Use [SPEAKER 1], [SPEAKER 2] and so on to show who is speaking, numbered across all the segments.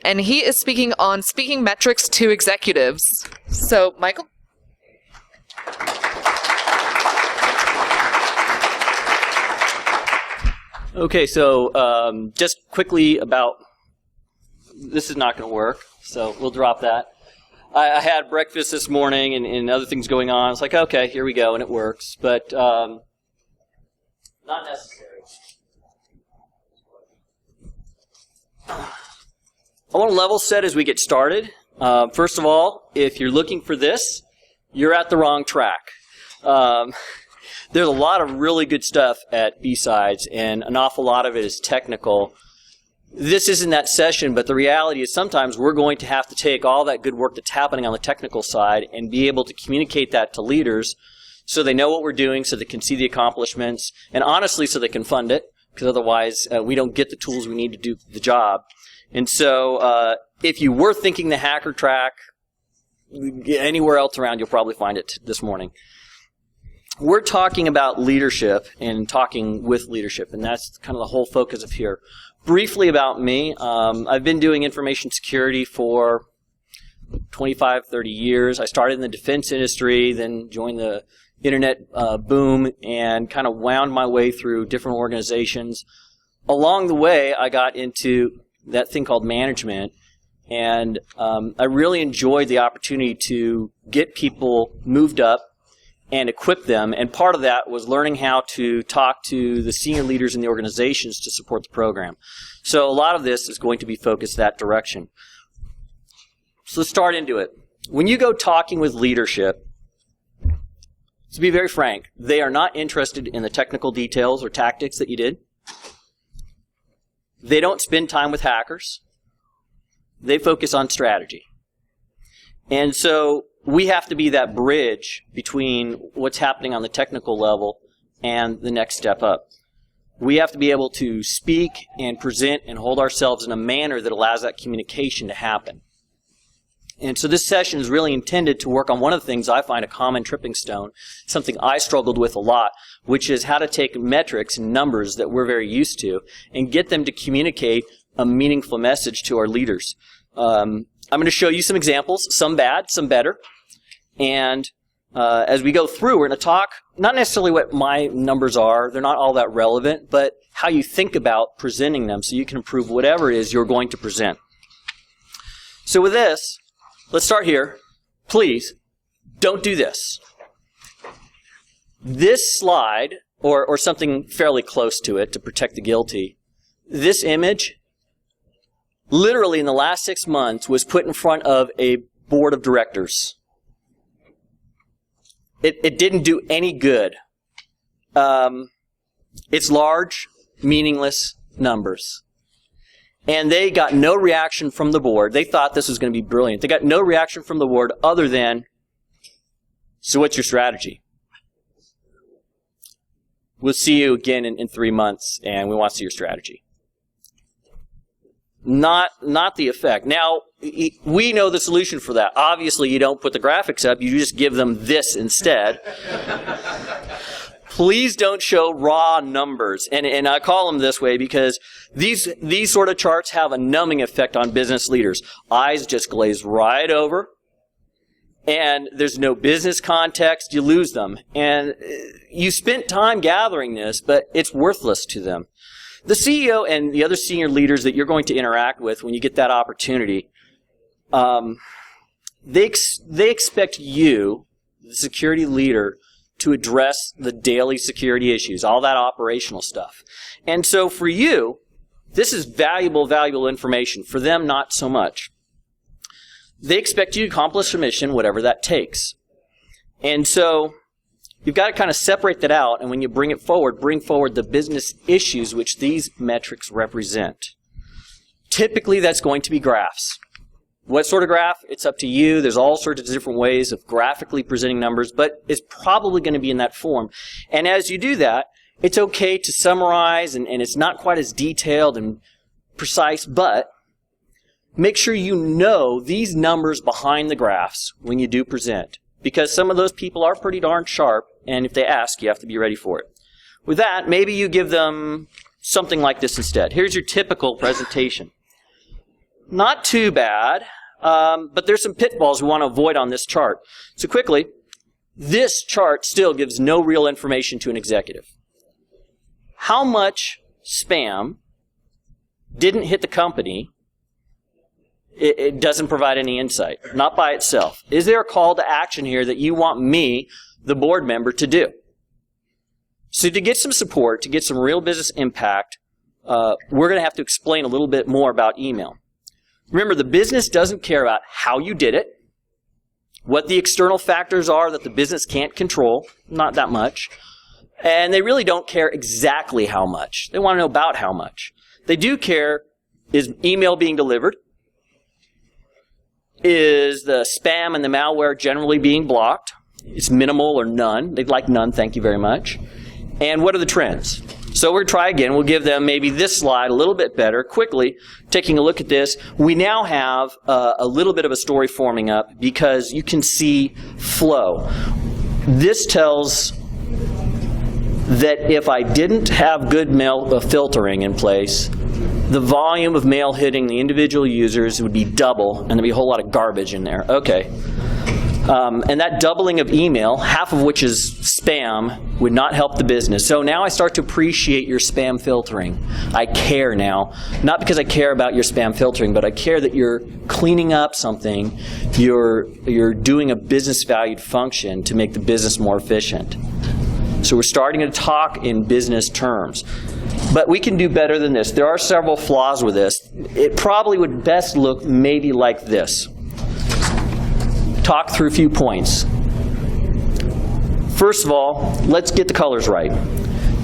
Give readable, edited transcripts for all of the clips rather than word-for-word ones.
[SPEAKER 1] and he is speaking on speaking metrics to executives. So, Michael?
[SPEAKER 2] Okay, so just quickly about, this is not going to work, so we'll drop that. I had breakfast this morning and other things going on. It's like, okay, here we go, and it works, but not necessary. I want to level set as we get started. First of all, if you're looking for this, you're at the wrong track. There's a lot of really good stuff at B-Sides, and an awful lot of it is technical. This isn't that session, but the reality is sometimes we're going to have to take all that good work that's happening on the technical side and be able to communicate that to leaders so they know what we're doing, so they can see the accomplishments, and honestly so they can fund it, because otherwise we don't get the tools we need to do the job. And so if you were thinking the hacker track, anywhere else around you'll probably find it this morning. We're talking about leadership and talking with leadership, and that's kind of the whole focus of here. Briefly about me, I've been doing information security for 25, 30 years. I started in the defense industry, then joined the internet boom, and kind of wound my way through different organizations. Along the way, I got into that thing called management, and I really enjoyed the opportunity to get people moved up and equip them, and part of that was learning how to talk to the senior leaders in the organizations to support the program. So a lot of this is going to be focused that direction. So let's start into it. When you go talking with leadership, to be very frank, they are not interested in the technical details or tactics that you did. They don't spend time with hackers. They focus on strategy. And so we have to be that bridge between what's happening on the technical level and the next step up. We have to be able to speak and present and hold ourselves in a manner that allows that communication to happen. And so this session is really intended to work on one of the things I find a common tripping stone, something I struggled with a lot, which is how to take metrics and numbers that we're very used to and get them to communicate a meaningful message to our leaders. I'm going to show you some examples, some bad, some better. And as we go through, we're going to talk not necessarily what my numbers are, they're not all that relevant, but how you think about presenting them so you can improve whatever it is you're going to present. So with this, let's start here. Please, don't do this. This slide, or something fairly close to it to protect the guilty, this image, literally in the last 6 months, was put in front of a board of directors. It didn't do any good. It's large, meaningless numbers. And they got no reaction from the board. They thought this was going to be brilliant. They got no reaction from the board other than, so what's your strategy? We'll see you again in 3 months, and we want to see your strategy. Not the effect. Now, we know the solution for that. Obviously, you don't put the graphics up. You just give them this instead. Please don't show raw numbers. And I call them this way because these sort of charts have a numbing effect on business leaders. Eyes just glaze right over. And there's no business context. You lose them. And you spent time gathering this, but it's worthless to them. The CEO and the other senior leaders that you're going to interact with when you get that opportunity, they expect you, the security leader, to address the daily security issues, all that operational stuff. And so for you, this is valuable information. For them, not so much. They expect you to accomplish a mission, whatever that takes. And so you've got to kind of separate that out, and when you bring forward the business issues which these metrics represent. Typically, that's going to be graphs. What sort of graph? It's up to you. There's all sorts of different ways of graphically presenting numbers, but it's probably going to be in that form. And as you do that, it's okay to summarize, and it's not quite as detailed and precise, but make sure you know these numbers behind the graphs when you do present, because some of those people are pretty darn sharp, and if they ask, you have to be ready for it. With that, maybe you give them something like this instead. Here's your typical presentation. not too bad, but there's some pitfalls we want to avoid on this chart. So quickly, this chart still gives no real information to an executive. How much spam didn't hit the company, it doesn't provide any insight, not by itself. Is there a call to action here that you want me, the board member, to do? So to get some support, to get some real business impact, we're going to have to explain a little bit more about email. Remember, the business doesn't care about how you did it, what the external factors are that the business can't control, not that much, and they really don't care exactly how much. They want to know about how much. They do care, is email being delivered? Is the spam and the malware generally being blocked? It's minimal or none. They'd like none, thank you very much. And what are the trends? So we're going to try again. We'll give them maybe this slide a little bit better. Quickly, taking a look at this, we now have a little bit of a story forming up because you can see flow. This tells that if I didn't have good mail filtering in place, the volume of mail hitting the individual users would be double, and there'd be a whole lot of garbage in there. Okay. And that doubling of email, half of which is spam, would not help the business. So now I start to appreciate your spam filtering. I care now, not because I care about your spam filtering, but I care that you're cleaning up something, you're doing a business valued function to make the business more efficient. So we're starting to talk in business terms. But we can do better than this. There are several flaws with this. It probably would best look maybe like this. Talk through a few points. First of all, let's get the colors right.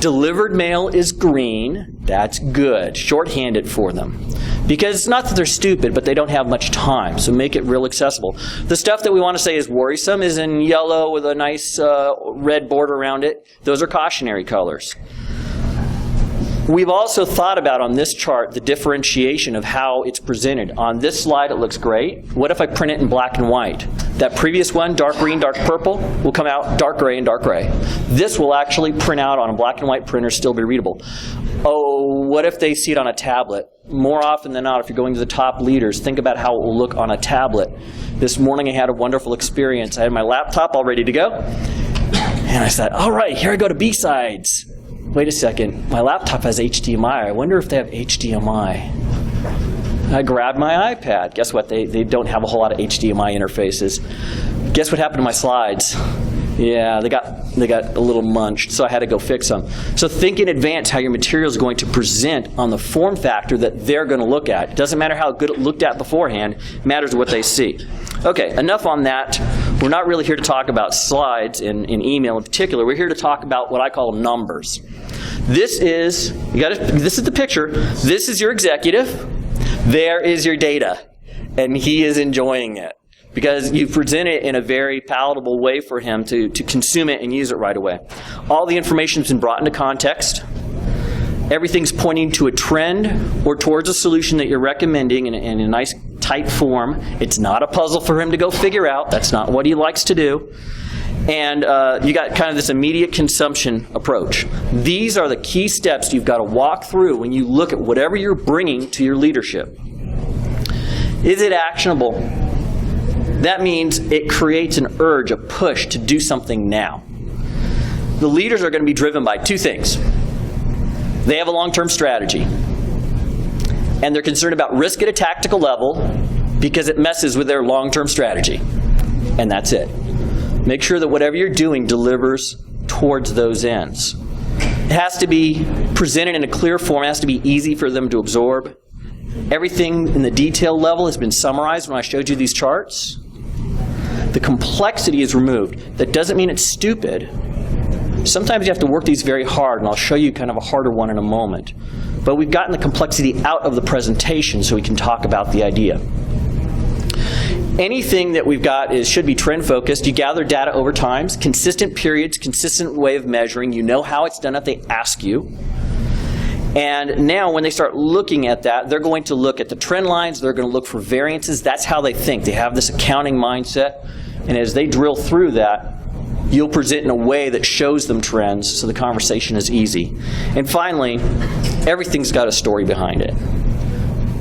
[SPEAKER 2] Delivered mail is green. That's good. Shorthand it for them. Because it's not that they're stupid, but they don't have much time, so make it real accessible. The stuff that we want to say is worrisome is in yellow with a nice red border around it. Those are cautionary colors. We've also thought about on this chart the differentiation of how it's presented. On this slide it looks great. What if I print it in black and white? That previous one, dark green, dark purple, will come out dark gray and dark gray. This will actually print out on a black and white printer, still be readable. Oh, what if they see it on a tablet? More often than not, if you're going to the top leaders, think about how it will look on a tablet. This morning I had a wonderful experience. I had my laptop all ready to go, and I said, all right, here I go to B-sides. Wait a second, my laptop has HDMI. I wonder if they have HDMI. I grabbed my iPad. Guess what? They don't have a whole lot of HDMI interfaces. Guess what happened to my slides? Yeah, they got a little munched, so I had to go fix them. So think in advance how your material is going to present on the form factor that they're going to look at. It doesn't matter how good it looked at beforehand, it matters what they see. Okay, enough on that. We're not really here to talk about slides in email in particular. We're here to talk about what I call numbers. This is the picture. This is your executive. There is your data. And he is enjoying it, because you present it in a very palatable way for him to consume it and use it right away. All the information's been brought into context. Everything's pointing to a trend or towards a solution that you're recommending in a nice, tight form. It's not a puzzle for him to go figure out. That's not what he likes to do. And you got kind of this immediate consumption approach. These are the key steps you've got to walk through when you look at whatever you're bringing to your leadership. Is it actionable? That means it creates an urge, a push to do something now. The leaders are going to be driven by two things. They have a long-term strategy, and they're concerned about risk at a tactical level because it messes with their long-term strategy. And that's it. Make sure that whatever you're doing delivers towards those ends. It has to be presented in a clear form. It has to be easy for them to absorb. Everything in the detail level has been summarized when I showed you these charts. The complexity is removed. That doesn't mean it's stupid. Sometimes you have to work these very hard, and I'll show you kind of a harder one in a moment. But we've gotten the complexity out of the presentation so we can talk about the idea. Anything that we've got should be trend focused. You gather data over time, consistent periods, consistent way of measuring. You know how it's done if they ask you. And now when they start looking at that, they're going to look at the trend lines, they're going to look for variances. That's how they think. They have this accounting mindset. And as they drill through that, you'll present in a way that shows them trends so the conversation is easy. And finally, everything's got a story behind it.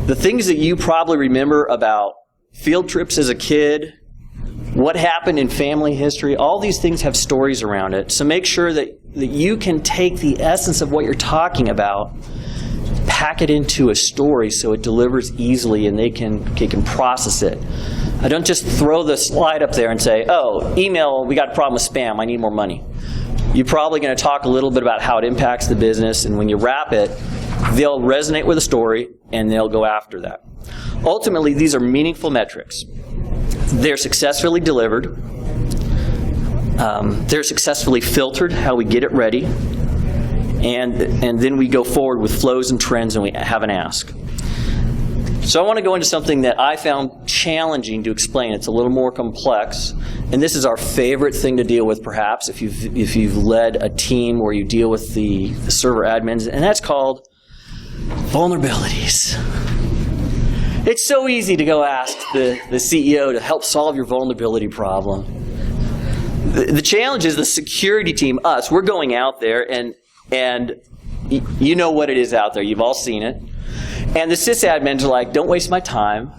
[SPEAKER 2] the things that you probably remember about field trips as a kid, what happened in family history, all these things have stories around it. So make sure that you can take the essence of what you're talking about, pack it into a story so it delivers easily and they can process it. I don't just throw the slide up there and say, oh, email, we got a problem with spam, I need more money. You're probably going to talk a little bit about how it impacts the business, and when you wrap it, they'll resonate with the story and they'll go after that. Ultimately, these are meaningful metrics. They're successfully delivered. They're successfully filtered, how we get it ready. And then we go forward with flows and trends and we have an ask. So I want to go into something that I found challenging to explain. It's a little more complex. And this is our favorite thing to deal with, perhaps, if you've led a team where you deal with the server admins. And that's called vulnerabilities. It's so easy to go ask the CEO to help solve your vulnerability problem. The challenge is the security team, us, we're going out there and you know what it is out there. You've all seen it. And the sysadmins are like, don't waste my time.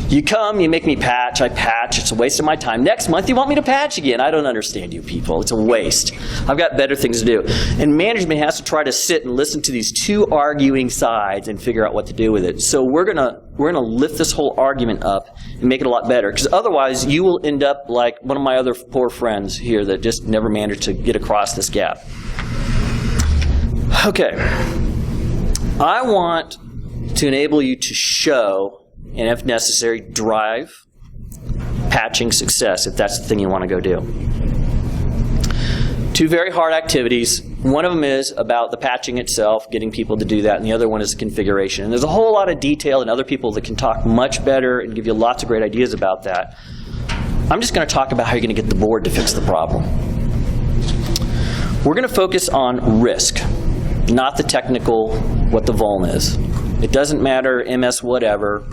[SPEAKER 2] You come, you make me patch, I patch, it's a waste of my time. Next month you want me to patch again. I don't understand you people. It's a waste. I've got better things to do. And management has to try to sit and listen to these two arguing sides and figure out what to do with it. So we're gonna lift this whole argument up and make it a lot better. Because otherwise you will end up like one of my other poor friends here that just never managed to get across this gap. Okay. I want to enable you to show, and if necessary, drive patching success, if that's the thing you want to go do. Two very hard activities. One of them is about the patching itself, getting people to do that, and the other one is the configuration. And there's a whole lot of detail and other people that can talk much better and give you lots of great ideas about that. I'm just going to talk about how you're going to get the board to fix the problem. We're going to focus on risk, not the technical, what the vuln is. It doesn't matter, MS whatever,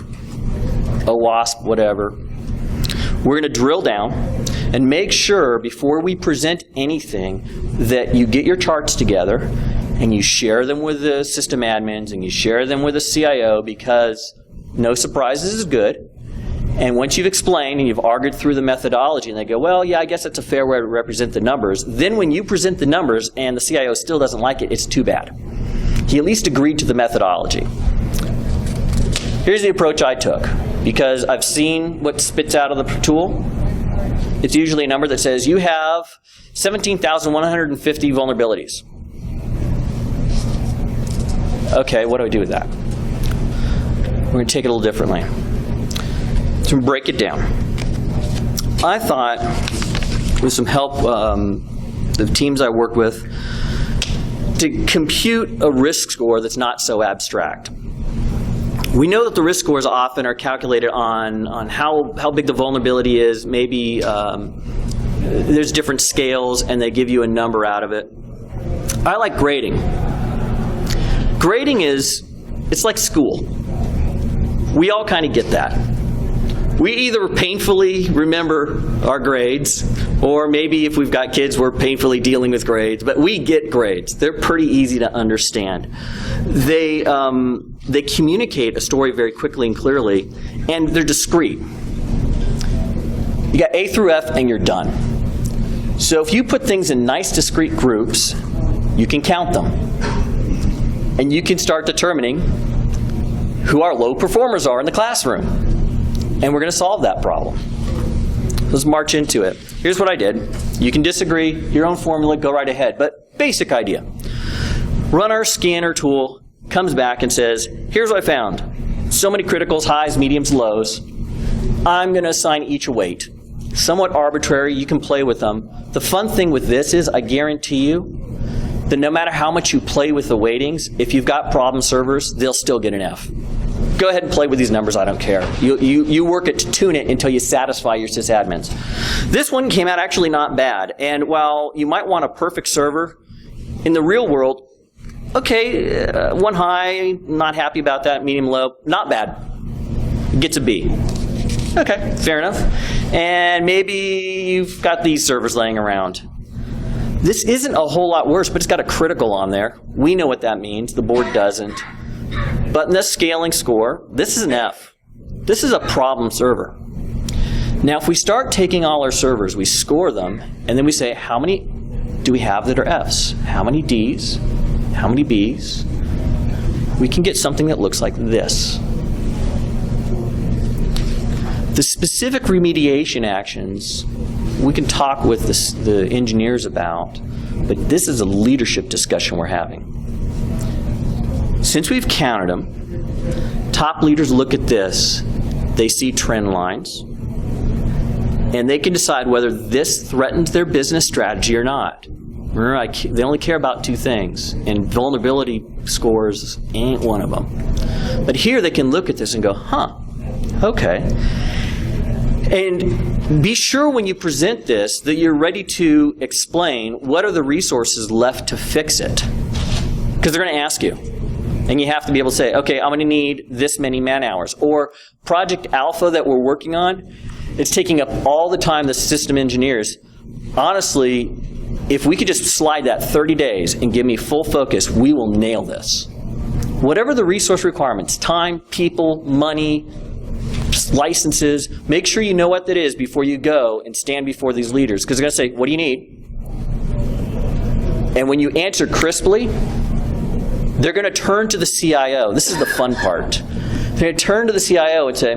[SPEAKER 2] OWASP whatever. We're going to drill down and make sure before we present anything that you get your charts together and you share them with the system admins and you share them with the CIO, because no surprises is good. And once you've explained and you've argued through the methodology and they go, well, yeah, I guess that's a fair way to represent the numbers, then when you present the numbers and the CIO still doesn't like it, it's too bad. He at least agreed to the methodology. Here's the approach I took, because I've seen what spits out of the tool. It's usually a number that says you have 17,150 vulnerabilities. Okay, what do I do with that? We're going to take it a little differently. To break it down. I thought, with some help, the teams I work with, to compute a risk score that's not so abstract. We know that the risk scores often are calculated on how big the vulnerability is. Maybe there's different scales and they give you a number out of it. I like grading. Grading it's like school. We all kind of get that. We either painfully remember our grades, or maybe if we've got kids, we're painfully dealing with grades, but we get grades. They're pretty easy to understand. They communicate a story very quickly and clearly, and they're discrete. You got A through F and you're done. So if you put things in nice discrete groups, you can count them. And you can start determining who our low performers are in the classroom. And we're going to solve that problem. Let's march into it. Here's what I did. You can disagree, your own formula, go right ahead. But basic idea. Run our scanner tool, comes back and says, here's what I found. So many criticals, highs, mediums, lows. I'm going to assign each a weight. Somewhat arbitrary, you can play with them. The fun thing with this is, I guarantee you, that no matter how much you play with the weightings, if you've got problem servers, they'll still get an F. Go ahead and play with these numbers, I don't care. You work it to tune it until you satisfy your sysadmins. This one came out actually not bad. And while you might want a perfect server, in the real world, okay, one high, not happy about that, medium low, not bad. Gets a B. Okay, fair enough. And maybe you've got these servers laying around. This isn't a whole lot worse, but it's got a critical on there. We know what that means. The board doesn't. But in this scaling score, this is an F. This is a problem server. Now, if we start taking all our servers, we score them, and then we say, how many do we have that are Fs? How many Ds? How many Bs? We can get something that looks like this. The specific remediation actions we can talk with the engineers about, but this is a leadership discussion we're having. Since we've counted them, top leaders look at this, they see trend lines, and they can decide whether this threatens their business strategy or not. Remember, they only care about two things, and vulnerability scores ain't one of them. But here they can look at this and go, huh, okay. And be sure when you present this that you're ready to explain what are the resources left to fix it. Because they're going to ask you. And you have to be able to say, okay, I'm going to need this many man hours. Or Project Alpha that we're working on, it's taking up all the time the system engineers. Honestly, if we could just slide that 30 days and give me full focus, we will nail this. Whatever the resource requirements, time, people, money, licenses, make sure you know what that is before you go and stand before these leaders. Because they're going to say, what do you need? And when you answer crisply, they're going to turn to the CIO. This is the fun part. They're going to turn to the CIO and say,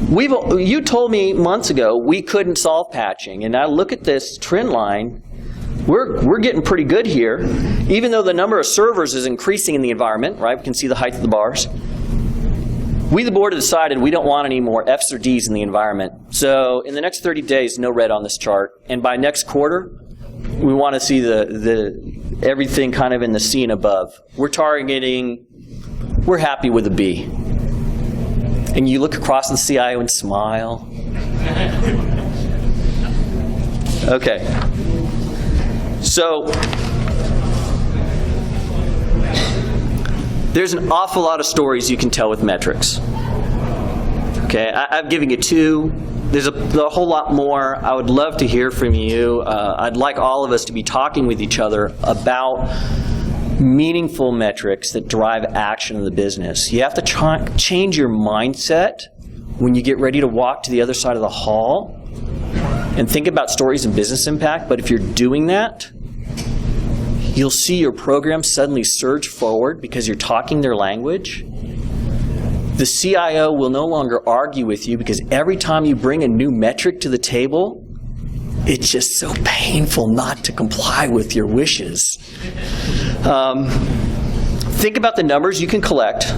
[SPEAKER 2] you told me months ago we couldn't solve patching, and I look at this trend line. We're getting pretty good here, even though the number of servers is increasing in the environment, right? We can see the height of the bars. We, the board, have decided we don't want any more Fs or Ds in the environment. So in the next 30 days, no red on this chart. And by next quarter, we want to see everything kind of in the C and above. We're happy with a B. And you look across the CIO and smile. Okay. So there's an awful lot of stories you can tell with metrics. Okay, I've given you two. There's a whole lot more. I would love to hear from you. I'd like all of us to be talking with each other about meaningful metrics that drive action in the business. You have to change your mindset when you get ready to walk to the other side of the hall and think about stories and business impact. But if you're doing that, you'll see your program suddenly surge forward because you're talking their language. The CIO will no longer argue with you because every time you bring a new metric to the table, it's just so painful not to comply with your wishes. Think about the numbers you can collect.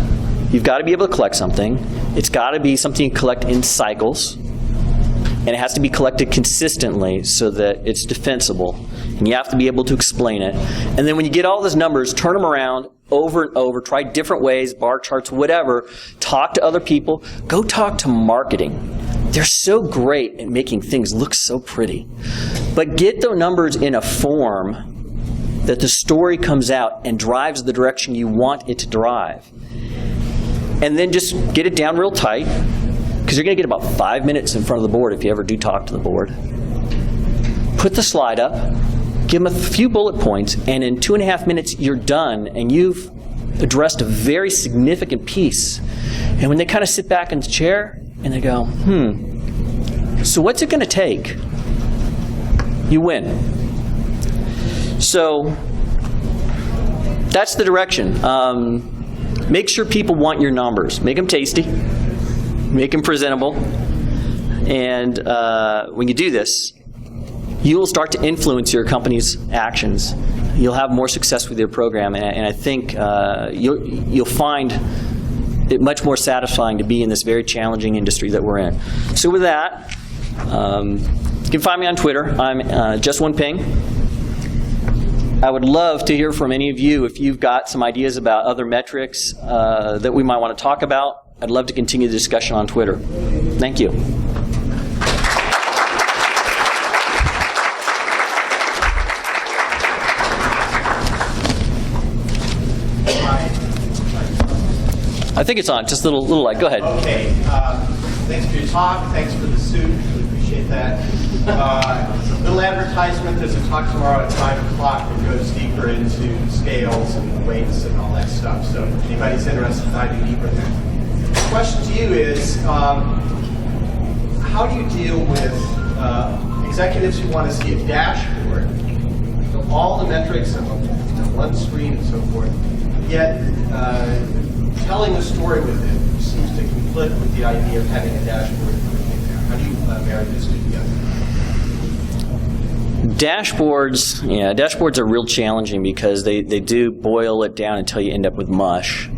[SPEAKER 2] You've got to be able to collect something. It's got to be something you collect in cycles. And it has to be collected consistently so that it's defensible. And you have to be able to explain it. And then when you get all those numbers, turn them around over and over. Try different ways, bar charts, whatever. Talk to other people. Go talk to marketing. They're so great at making things look so pretty. But get the numbers in a form that the story comes out and drives the direction you want it to drive. And then just get it down real tight. Because you're going to get about 5 minutes in front of the board if you ever do talk to the board. Put the slide up, give them a few bullet points, and in 2.5 minutes you're done, and you've addressed a very significant piece. And when they kind of sit back in the chair, and they go, so what's it going to take? You win. So that's the direction. Make sure people want your numbers. Make them tasty. Make them presentable. And when you do this, you will start to influence your company's actions. You'll have more success with your program, and I think you'll find it much more satisfying to be in this very challenging industry that we're in. So with that, you can find me on Twitter. I'm Just One Ping. I would love to hear from any of you if you've got some ideas about other metrics that we might want to talk about. I'd love to continue the discussion on Twitter. Thank you. I think it's on. Just a little light. Go ahead.
[SPEAKER 3] Okay. Thanks for your talk. Thanks for the suit. Really appreciate appreciate that. Little advertisement, there's a talk tomorrow at 5 o'clock that goes deeper into scales and weights and all that stuff. So if anybody's interested in diving deeper in that. The question to you is, how do you deal with executives who want to see a dashboard, so all the metrics on one screen and so forth, yet telling a story with it seems to conflict with the idea of having a dashboard? How do you marry these two together?
[SPEAKER 2] Dashboards are real challenging because they do boil it down until you end up with mush.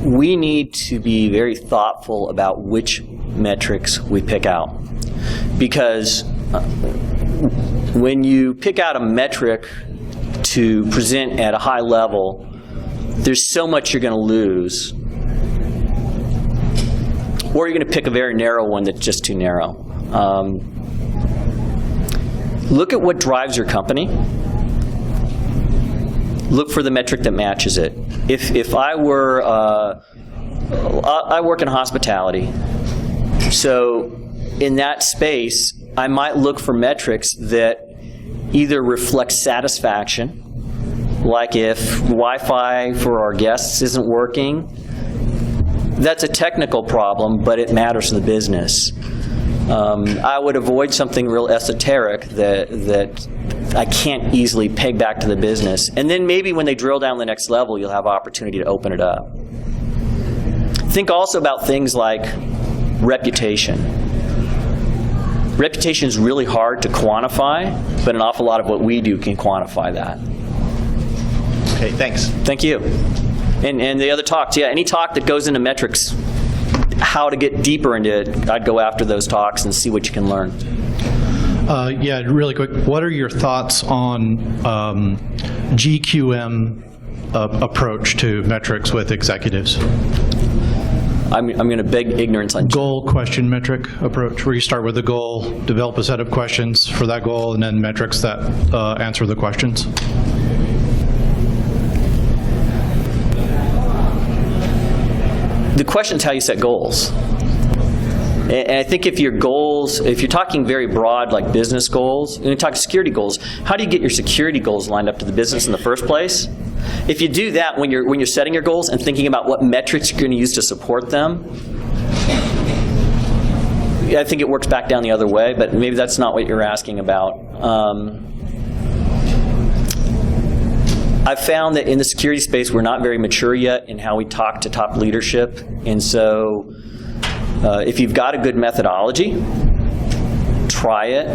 [SPEAKER 2] We need to be very thoughtful about which metrics we pick out, because when you pick out a metric to present at a high level, there's so much you're going to lose. Or you're going to pick a very narrow one that's just too narrow. Look at what drives your company. Look for the metric that matches it. If I were, I work in hospitality, so in that space, I might look for metrics that either reflect satisfaction, like if Wi-Fi for our guests isn't working, that's a technical problem, but it matters to the business. I would avoid something real esoteric that I can't easily peg back to the business. And then maybe when they drill down the next level, you'll have opportunity to open it up. Think also about things like reputation. Reputation is really hard to quantify, but an awful lot of what we do can quantify that.
[SPEAKER 3] Okay, thanks.
[SPEAKER 2] Thank you. And the other talks, any talk that goes into metrics, how to get deeper into it, I'd go after those talks and see what you can learn.
[SPEAKER 4] Really quick, what are your thoughts on GQM approach to metrics with executives?
[SPEAKER 2] I'm going to beg ignorance on
[SPEAKER 4] Goal, question, metric approach, where you start with a goal, develop a set of questions for that goal, and then metrics that answer the questions.
[SPEAKER 2] The question's how you set goals. And I think if your goals, if you're talking very broad, like business goals, and you talk security goals, how do you get your security goals lined up to the business in the first place? If you do that when you're setting your goals and thinking about what metrics you're going to use to support them, I think it works back down the other way, but maybe that's not what you're asking about. I've found that in the security space, we're not very mature yet in how we talk to top leadership. And so if you've got a good methodology, try it.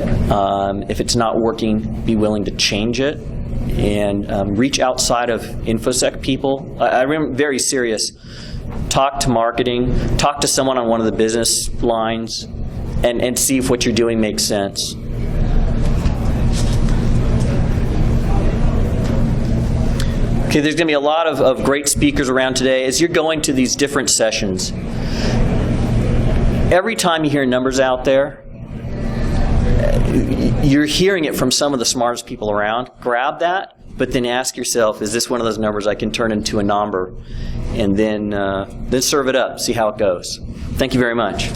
[SPEAKER 2] If it's not working, be willing to change it. And reach outside of InfoSec people. I remember very serious. Talk to marketing, talk to someone on one of the business lines, and see if what you're doing makes sense. Okay, there's going to be a lot of great speakers around today. As you're going to these different sessions, every time you hear numbers out there, you're hearing it from some of the smartest people around. Grab that, but then ask yourself, is this one of those numbers I can turn into a number? And then serve it up, see how it goes. Thank you very much.